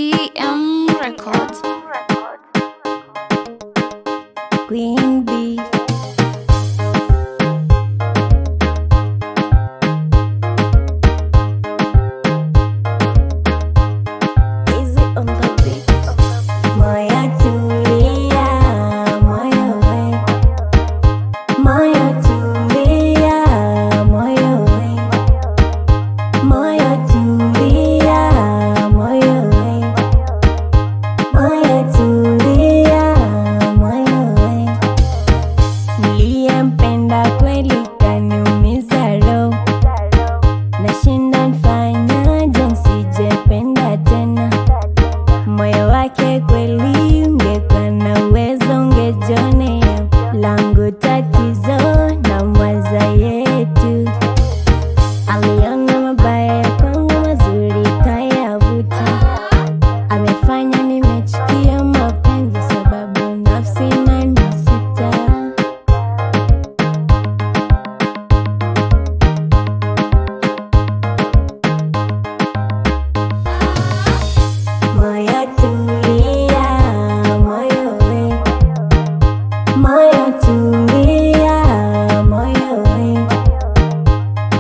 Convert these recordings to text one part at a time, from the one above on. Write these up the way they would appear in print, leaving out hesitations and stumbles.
EM Records. Queen Bee. Easy on the beat. Moyo tulia, moyo we. Moyo tulia, moyo we. Moyo tulia, moyo we. Moyo tulia, moyo we. Niliyempenda kweli kaniumiza roho. Nashinda nifanyaje nisijependa tena. Moyo wake kweli ungekuwa na uwezo ungejionea. Langu tatizo na mwaza yetu. Aliona mabaya kwangu mazuri kayavuta. Amefanya nimechukia mapenzi sababu nafsi inanisita. Moyo tulia, moyo we. Moyo tulia, moyo we.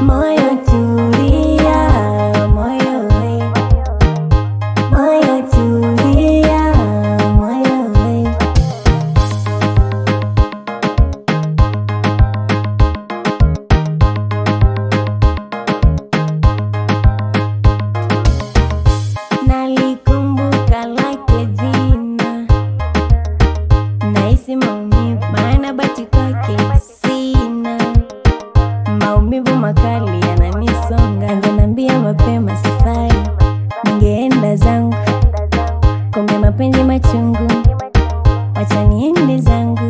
Moyo tulia, moyo we. Moyo tulia, moyo we. Nalikumbuka lake jina. Nahisi maumivu maana bati kwake sina. Maumivu makali yananisonga. Angenambia mapema sifai, ningeenda zangu. Kumbe mapenzi machungu, wacha niende zangu.